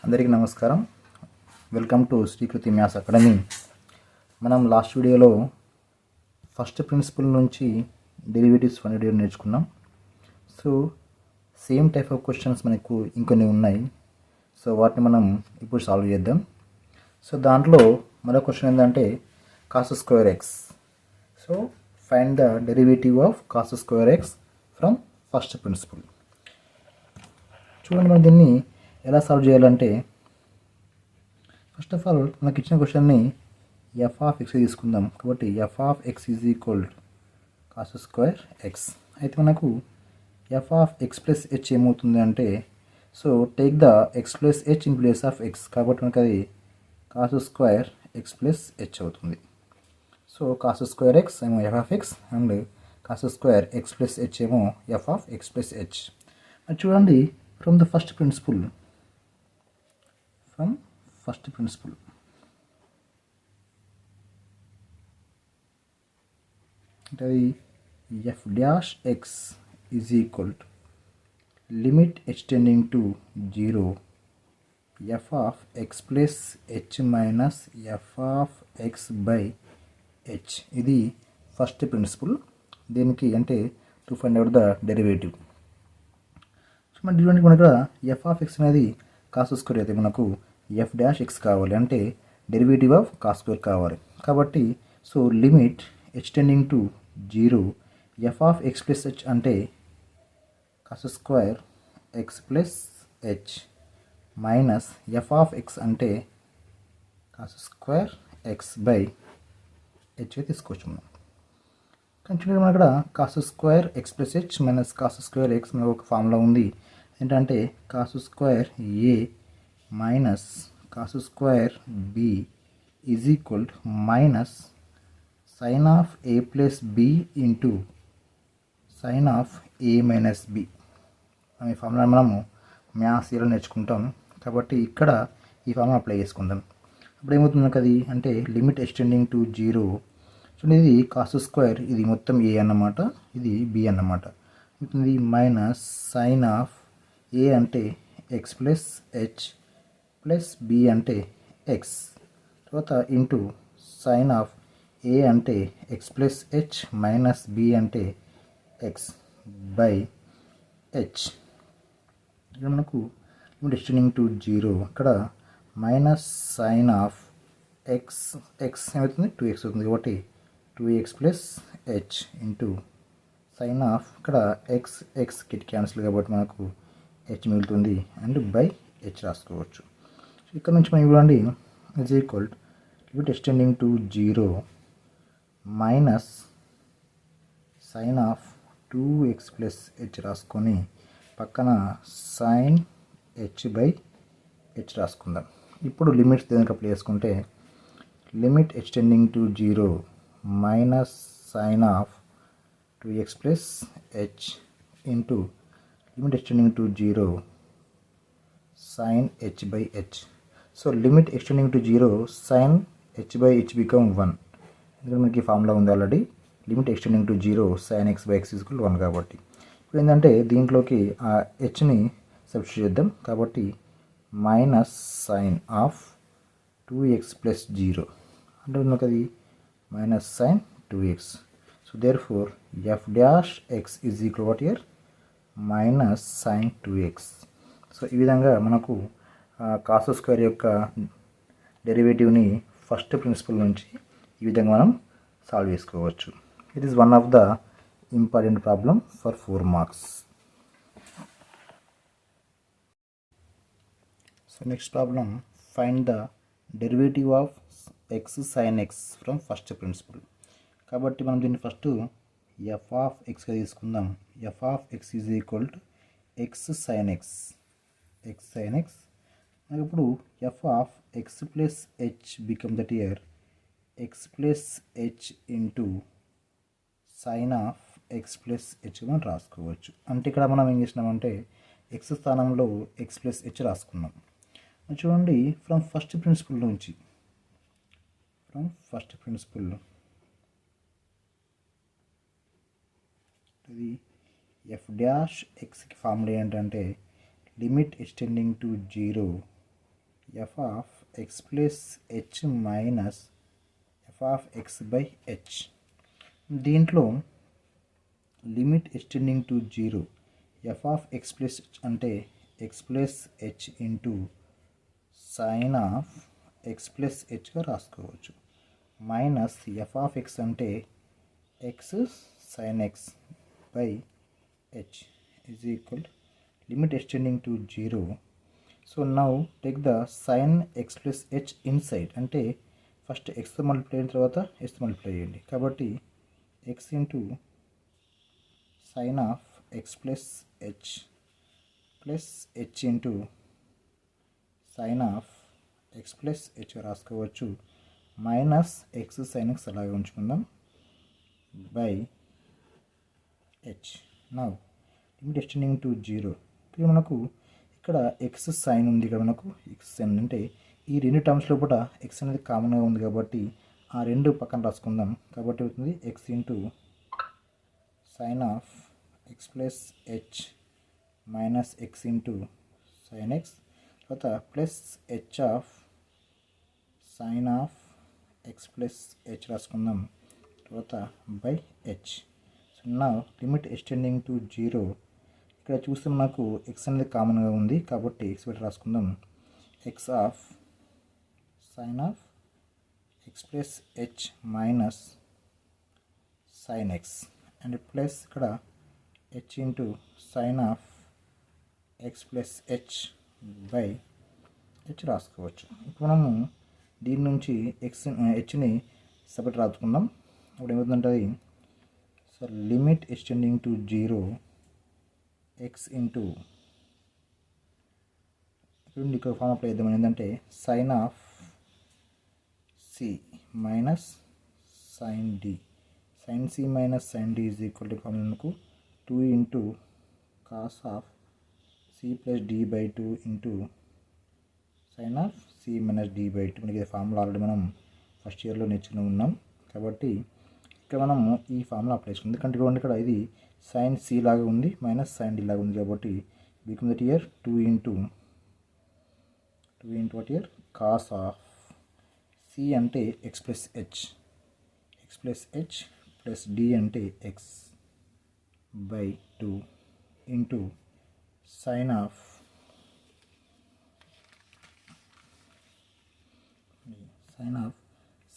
అందరికీ నమస్కారం. Welcome to Srikriti maths academy. మనం లాస్ట్ వీడియోలో ఫస్ట్ ప్రిన్సిపల్ నుంచి డెరివేటివ్స్ ఫైండ్ అవుట్ నేర్చుకున్నాం. So same type of questions మనకు ఇంకొన్ని ఉన్నాయి. సో వాటిని మనం ఇప్పుడు సాల్వ్ చేద్దాం. సో దాంట్లో మరో క్వశ్చన్ ఏంటంటే cos square x. So find the derivative of cos square x from first principle. చూడండి, మనం దీన్ని ఎలా సాల్వ్ చేయాలంటే, ఫస్ట్ ఆఫ్ ఆల్ మనకి ఇచ్చిన క్వశ్చన్ని ఎఫ్ ఆఫ్ ఎక్స్ తీసుకుందాం. కాబట్టి f of x is equal cos square x. అయితే మనకు f of x plus h ఏమవుతుంది అంటే, so take the x plus h in place of x. కాబట్టి మనకు అది cos square x plus h అవుతుంది. సో కాస్ స్క్వేర్ ఎక్స్ ఏమో f of x and cos square x plus h ఏమో f of x plus h. అది చూడండి, from the first principle, అంటే f dash x is equal to limit h tending to 0 f of x plus h minus f of x by H. ఇది first principle. దీనికి అంటే to find out the derivative. So మన చూడండి, మనకు f of X అనేది cos square అయితే మనకు F dash X కావాలి, అంటే డెరివేటివ్ ఆఫ్ కాస్ స్క్వేర్ కావాలి. కాబట్టి so limit h tending to 0 f of x plus h అంటే cos square x plus h minus f of x అంటే cos square x by h తీసుకోవచ్చు మనం. కానీ చూడండి, మన ఇక్కడ cos square x plus h minus cos square x మనకు ఒక ఫార్ములా ఉంది. ఏంటంటే cos square A minus cos square B is equal minus sine of A plus B into sine of A minus b. ఈ formula మనము maths ఇలా నేర్చుకుంటాం. కాబట్టి ఇక్కడ ఈ ఫార్ములా అప్లై చేసుకుందాం. అప్పుడు ఏమవుతుంది మనకు అది అంటే లిమిట్ ఎక్స్టెండింగ్ టు 0. చూడండి, ఇది కాస్ స్క్వేర్, ఇది మొత్తం ఏ అన్నమాట, ఇది బి అన్నమాట. అవుతుంది మైనస్ సైన్ ఆఫ్ ఏ అంటే x plus h plus B అంటే ఎక్స్, తర్వాత ఇంటూ సైన్ ఆఫ్ ఏ అంటే x plus h minus B అంటే ఎక్స్ బై హెచ్. ఇక్కడ మనకు లిమిట్ ఎక్స్టెండింగ్ టు 0, అక్కడ మైనస్ సైన్ ఆఫ్ ఎక్స్ ఏమవుతుంది 2x అవుతుంది. కాబట్టి 2x plus h into sine of ఇక్కడ ఎక్స్ కిట్ క్యాన్సిల్ కాబట్టి మనకు హెచ్ మిగులుతుంది అండ్ బై హెచ్ రాసుకోవచ్చు. సో ఇక్కడ నుంచి మనం చూడండి is equal limit extending to 0 minus sine of 2x plus h రాసుకొని పక్కన సైన్ హెచ్ బై హెచ్ రాసుకుందాం. ఇప్పుడు లిమిట్స్ దేనికి అప్లై చేసుకుంటే limit extending to 0 minus sine of 2x plus h into limit extending to 0 sin h by h. So limit extending to 0 sin h by h become 1. ఎందుకంటే మనకి formula ఉంది already, limit extending to 0 sin x by x equal 1 కాబట్టి. ఇప్పుడు ఏంటంటే దీంట్లోకి ఆ హెచ్ని substitute చేద్దాం. కాబట్టి minus sine of 2x plus 0 అంటే మనకు అది minus sine 2x. So therefore f dash x is equal what here minus sine 2x. So ఈ విధంగా మనకు కాస్ స్క్వేర్ యొక్క డెరివేటివ్ని ఫస్ట్ ప్రిన్సిపల్ నుంచి ఈ విధంగా మనం సాల్వ్ చేసుకోవచ్చు. It is one of the important problem for 4 marks. So next problem, find the derivative of x sine x from first principle. కాబట్టి మనం దీన్ని ఫస్ట్ ఎఫ్ ఆఫ్ ఎక్స్గా తీసుకుందాం. F of x is equal to x sine x మనకి ఇప్పుడు f of x plus h become that here x plus h into sine of x plus h మనం రాసుకోవచ్చు. అంటే ఇక్కడ మనం ఏం చేసినామంటే ఎక్స్ స్థానంలో ఎక్స్ ప్లస్ హెచ్ రాసుకున్నాం. చూడండి, ఫ్రమ్ ఫస్ట్ ప్రిన్సిపల్ ఇది f' xకి ఫార్ములా ఏంటంటే limit extending to 0 f of x plus h minus f of x by h. దీంట్లో limit extending to 0 f of x plus h అంటే x plus h into sine of x plus hగా రాసుకోవచ్చు. Minus f of x అంటే x sin x by h is equal limit extending to 0. So now take the sin x plus h inside అంటే first ఎక్స్తో multiply అయిన తర్వాత ఎస్తో multiply చేయండి. కాబట్టి x into sine of x plus h into sine of x plus h రాసుకోవచ్చు. Minus x sine x అలాగే ఉంచుకుందాం by h. Now limit extending to 0. ఇప్పుడు మనకు ఇక్కడ ఎక్స్ సైన్ ఉంది, ఇక్కడ మనకు ఎక్స్ సైన్ అంటే ఈ రెండు టర్మ్స్ లోపల ఎక్స్ అనేది కామన్గా ఉంది కాబట్టి ఆ రెండు పక్కన రాసుకుందాం. కాబట్టి అవుతుంది x into sine of x plus h minus x into sine x, తర్వాత plus h of sine of x plus h రాసుకుందాం, తర్వాత బై హెచ్. సో నా లిమిట్ ఎక్స్టెండింగ్ టు 0. ఇక్కడ చూస్తే మనకు ఎక్స్ అనేది కామన్గా ఉంది కాబట్టి ఎక్స్ పెట్టి రాసుకుందాం. X of sine of x plus h minus sine x and plus ఇక్కడ h into sine of x plus h by h రాసుకోవచ్చు. ఇప్పుడు మనము దీని నుంచి హెచ్ని సపరేట్ రాసుకుందాం. అప్పుడు ఏమవుతుందంటే so limit extending to 0 x into ఇక్కడ ఫామ్ అప్లై చేద్దాం. ఏంటంటే sine of C minus sine D, sine C minus sine D is equal to ఫార్ములాకు 2 into cos of C plus D by 2 into sine of C minus D by 2. మనకి ఇది formula already మనం first ఇయర్లో నేర్చుకుని ఉన్నాం కాబట్టి ఇక్కడ మనము ఈ ఫార్ములా అప్లై చేసుకుంది. ఎందుకంటే ఇక్కడ ఇది సైన్ సి లాగా ఉంది మైనస్ సైన్ డి లాగా ఉంది కాబట్టి become that here 2 into what here cos of C అంటే x plus h plus D అంటే x by 2 into sine of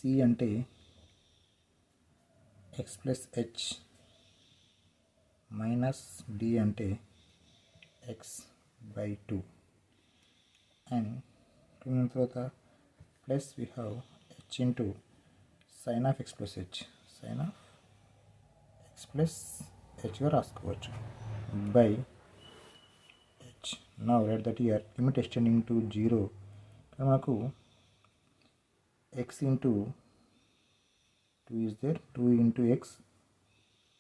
C అంటే x plus h minus D అంటే ఎక్స్ బై 2 అండ్ తర్వాత plus we have h into sine of x plus హెచ్గా రాసుకోవచ్చు by h. Now right that here limit extending to 0. మనకు x into 2 is there, 2 into x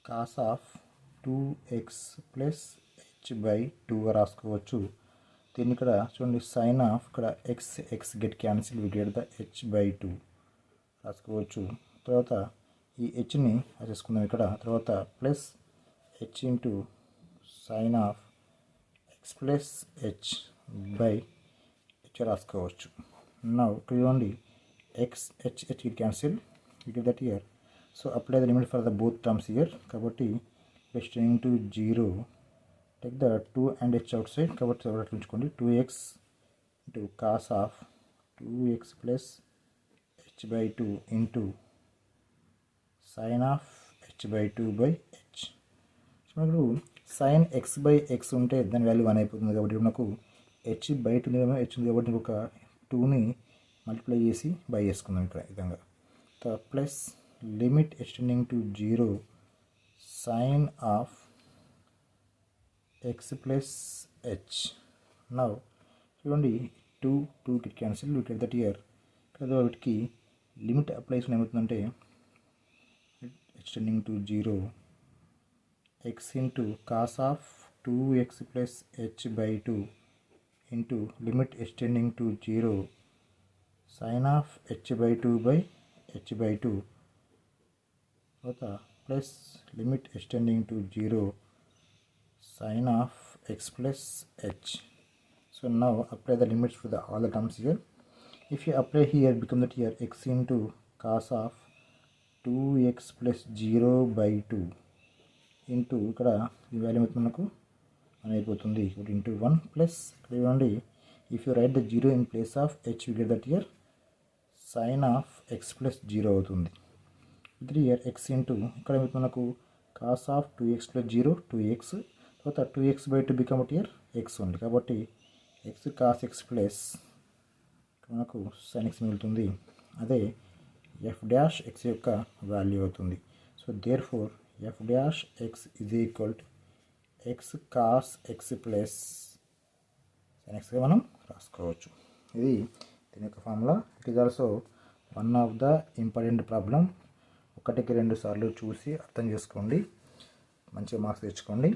cos of 2x plus h by 2గా రాసుకోవచ్చు. దీన్ని ఇక్కడ చూడండి sine of ఇక్కడ x get cancel we get the h by 2 రాసుకోవచ్చు. తర్వాత ఈ హెచ్ని రాసేసుకుందాం ఇక్కడ, తర్వాత plus h into sine of x plus h by h రాసుకోవచ్చు. నా ఇక్కడ చూడండి x h get cancel we get that here. So apply the limit for the both terms here. Kabatti extending to 0. Take the 2 and h outside. Kabatti separate unchukondi. 2x into cos of 2x plus h by 2 into sin of h by 2 by h. So మనకు sin x by x ఉంటే దాని value 1 అయిపోతుంది కాబట్టి మనకు h by 2 h ఉంది కాబట్టి ఒక 2ని మల్టిప్లై చేసి బై చేసుకుందాం ఇక్కడ ఈ విధంగా. Plus limit extending to 0 sine of x plus h. Now చూడండి 2 కి cancel we get that here. కదా వీటికి లిమిట్ అప్లై చేసిన ఏమవుతుందంటే x tending to 0 x into cos of 2x plus h by 2 into limit extending to 0 sine of h by 2 by h by 2 తర్వాత plus limit extending to 0 sine of x plus h. So So now apply the limits for all the terms here. If you apply here, become that here x into cos of 2x plus 0 by 2 into ఇక్కడ ఈ value మనకు అయిపోతుంది into 1 plus ఇక్కడ ఇవ్వండి. If you write the 0 in place of h, you get that here sin of x plus 0 అవుతుంది. ఇది here x into ఇక్కడ మనకు cos of 2x plus 0 2x, తర్వాత 2x by 2 become here x ఉంది. కాబట్టి x cos x plus మనకు sin x మిగులుతుంది. అదే f dash x యొక్క వాల్యూ అవుతుంది. So therefore f dash x is equal to x cos x plus sin x గా మనం రాసుకోవచ్చు. ఇది దీని యొక్క formula. It is also one of the important problem. ఒకటికి 2 సార్లు చూసి అర్థం చేసుకోండి, మంచిగా మార్క్స్ తెచ్చుకోండి.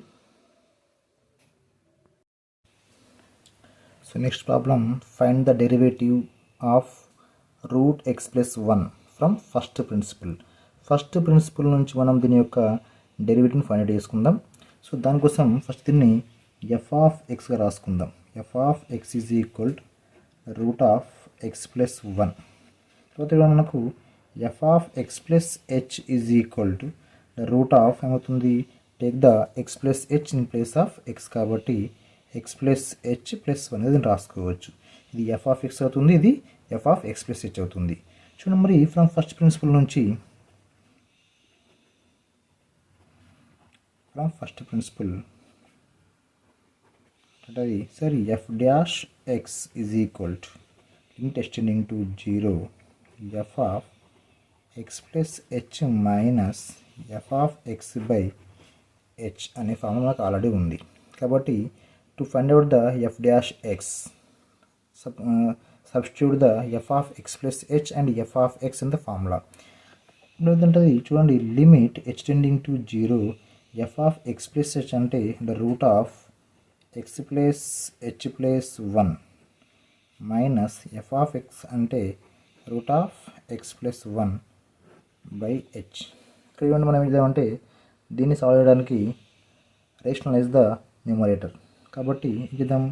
So next problem, find the derivative of root x plus 1 from first principle. First principle నుంచి మనం దీని యొక్క డెరివేటివ్ని ఫైండ్ అవుట్ చేసుకుందాం. సో దానికోసం ఫస్ట్ దీన్ని ఎఫ్ ఆఫ్ ఎక్స్గా రాసుకుందాం. F of x is equal root of x plus 1. తర్వాత మనకు f of x plus h is equal to root of ఏమవుతుంది, take the x plus h in place of x కాబట్టి x plus h plus 1 అనేది రాసుకోవచ్చు. ఇది f of x అవుతుంది, ఇది f of x plus h అవుతుంది. చూడండి మరి ఫ్రమ్ ఫస్ట్ ప్రిన్సిపల్ నుంచి అది సరే F dash x is equal to limit extending to 0 f of x plus h minus f of x by H అనే formula నాకు ఆల్రెడీ ఉంది. కాబట్టి to find out the f dash x, substitute the f of x plus h and f of x in the formula. ఏంటంటే చూడండి limit extending to 0 f of x plus h అంటే the root of x plus h plus 1 minus f of x అంటే root of x plus 1 by h. ఇక్కడ ఇవ్వండి మనం ఏం చేద్దామంటే దీన్ని సాల్వ్ చేయడానికి రేషనలైజ్ ద న్యూమరేటర్. కాబట్టి ఇద్దాం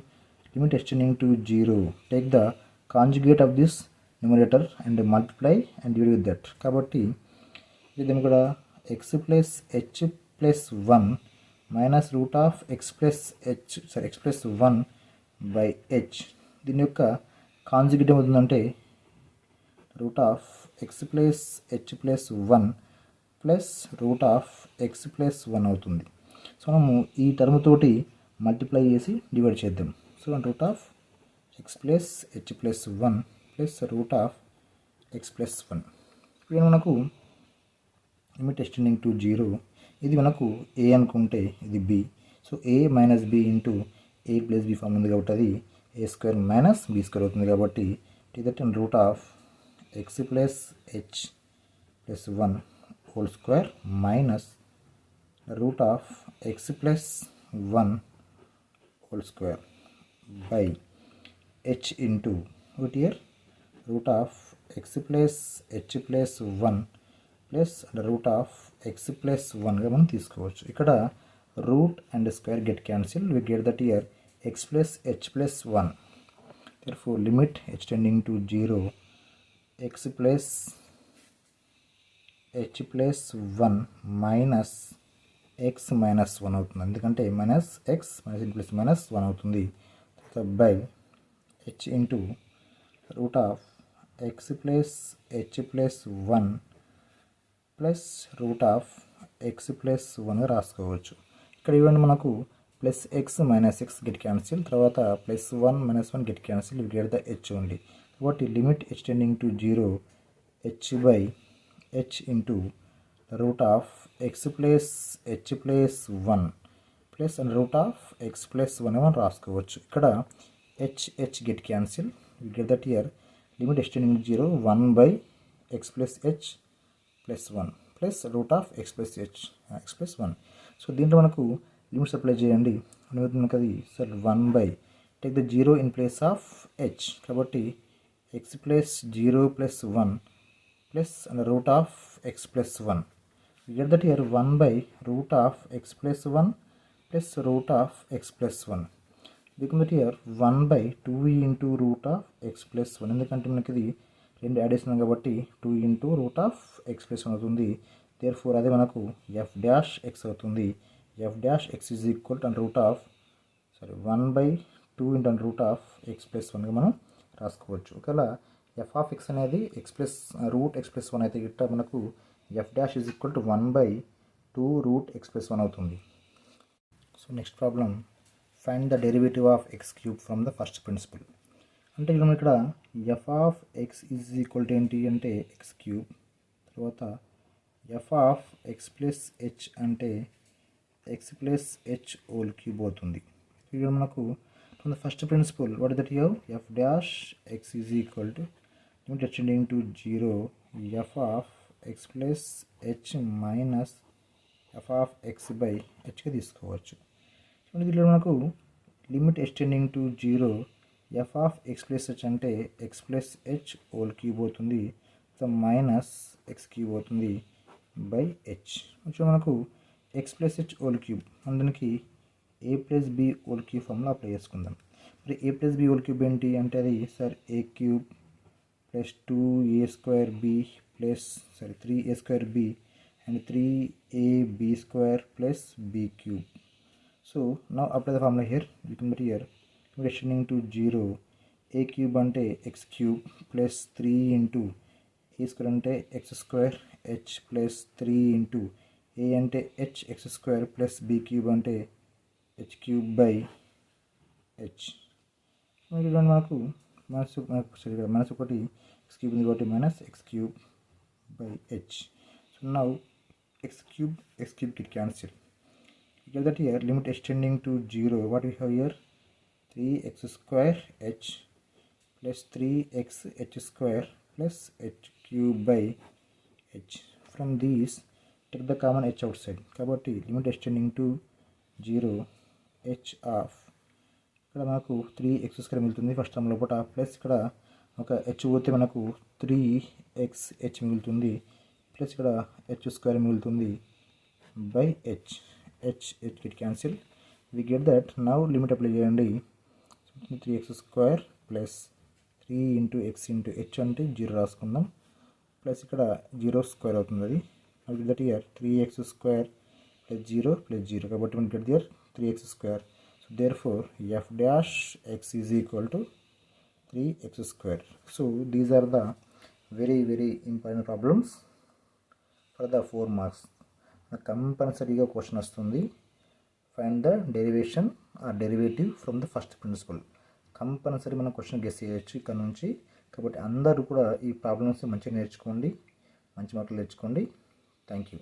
limit extending to 0 take the conjugate of this numerator and multiply and divide with that. కాబట్టి ఇద్దాం ఇక్కడ X plus h plus 1 minus root of x plus H X plus 1 by H. దీని యొక్క conjugate ఏమవుతుందంటే route of x plus h plus 1 plus root of x plus 1 అవుతుంది. So మనము ఈ term తోటి మల్టిప్లై చేసి డివైడ్ చేద్దాం. So root of x plus h plus 1 plus root of x plus 1. ఇప్పుడు మనకు లిమిట్ ఎక్స్టెండింగ్ టు 0, ఇది మనకు ఏ అనుకుంటే ఇది b. So a minus b into a plus b form ఉంది కాబట్టి అది a square minus b square అవుతుంది. కాబట్టి ఇదట్ root of x plus h plus 1 whole square minus root of x plus 1 whole square by h into what here root of x plus h plus 1 plus the root of x plus 1 గా మనం తీసుకోవచ్చు. ఇక్కడ root and square get cancel, we get that here x plus h plus 1. therefore limit extending to 0 x plus h plus 1 minus X minus 1 అవుతుంది, ఎందుకంటే minus X minus in plus minus 1 అవుతుంది. By H into root of x plus h plus 1 plus root of x plus 1గా రాసుకోవచ్చు. ఇక్కడ ఇవ్వండి మనకు plus X minus X get cancel, తర్వాత plus 1 minus 1 get cancel, ఇవి గెట్ ద హెచ్ ఉంది. కాబట్టి limit extending to 0 H by H into root of x plus h plus 1 plus and root of x plus 1 అని రాసుకోవచ్చు. ఇక్కడ h get cancel, we get that here limit extending 0 1 by x plus h plus 1 plus root of x plus h x plus 1. So దీంట్లో మనకు limits apply చేయండి. మనకు అది sir 1 by take the 0 in place of h కాబట్టి x plus 0 plus 1 plus and root of x plus 1. We get that here 1 by root of x plus 1 plus root of x plus 1. Become that here 1/2 into root of x plus 1. ఎందుకంటే మనకి ఇది రెండు add చేస్తున్నాం కాబట్టి 2 into root of x plus 1 అవుతుంది. There four అదే మనకు F dash X అవుతుంది. F dash x is equal to root of 1/2 into root of x plus 1గా మనం రాసుకోవచ్చు. ఒకవేళ ఎఫ్ ఆఫ్ ఎక్స్ అనేది X plus root x plus 1 అయితే గిట్ట మనకు F dash is equal to 1/2 root x plus 1 అవుతుంది. So next problem, find the derivative of x cube from the first principle. అంటే మనం ఇక్కడ f of x is equal to ఏంటి అంటే x cube, తర్వాత f of x plus h అంటే x plus h whole cube అవుతుంది. ఇక్కడ మనకు from the first principle what is that here f dash x is equal to limit extending to 0 f of x plus h minus f of x by హెచ్గా తీసుకోవచ్చు. దీంట్లో మనకు limit extending to 0 f of x plus h అంటే x plus h whole cube అవుతుంది, minus x cube అవుతుంది by h. వచ్చి మనకు x plus h whole cube అందునికి a plus b whole cube ఫామ్లో అప్లై చేసుకుందాం. మరి a plus b whole cube ఏంటి అంటే అది sir a cube plus 2a² b plus 3a² b and 3ab square plus b cube. So now apply the formula here. You can put here extending to 0 a cube ante x cube plus 3 into a square ante x square h plus 3 into a ante h x square plus b cube ante h cube by h. మనకు మనసు ఒకటి x cube ఉంది కాబట్టి minus x cube by h. So now x cube get cancelled. You get that here limit extending to 0. What we have here 3x square h plus 3x h square plus h cube by h. From these take the common h outside. కాబట్టి limit extending to 0 h of ఇక్కడ మనకు 3x square మిగులుతుంది first term లోపల, plus ఇక్కడ ఒక h పోతే మనకు 3xh మిగులుతుంది, ప్లస్ ఇక్కడ h స్క్వేర్ మిగులుతుంది by h. h get cancel. We get that. Now limit apply చేయండి. 3x square plus 3 into x into h అంటే 0 రాసుకుందాం, ప్లస్ ఇక్కడ 0 స్క్వేర్ అవుతుంది. అది అది that here 3x square plus 0 plus 0 కాబట్టి మనం get there 3x square. So therefore f dash x is equal to 3x square. So these are the very important problems for the 4 marks. కంపల్సరీగా question వస్తుంది, find the derivation or derivative from the first principle. Compulsory మనం question guess చేయొచ్చు ఇక్కడ నుంచి. కాబట్టి అందరూ కూడా ఈ ప్రాబ్లమ్స్ మంచిగా నేర్చుకోండి, మంచి మార్కులు తెచ్చుకోండి. Thank you.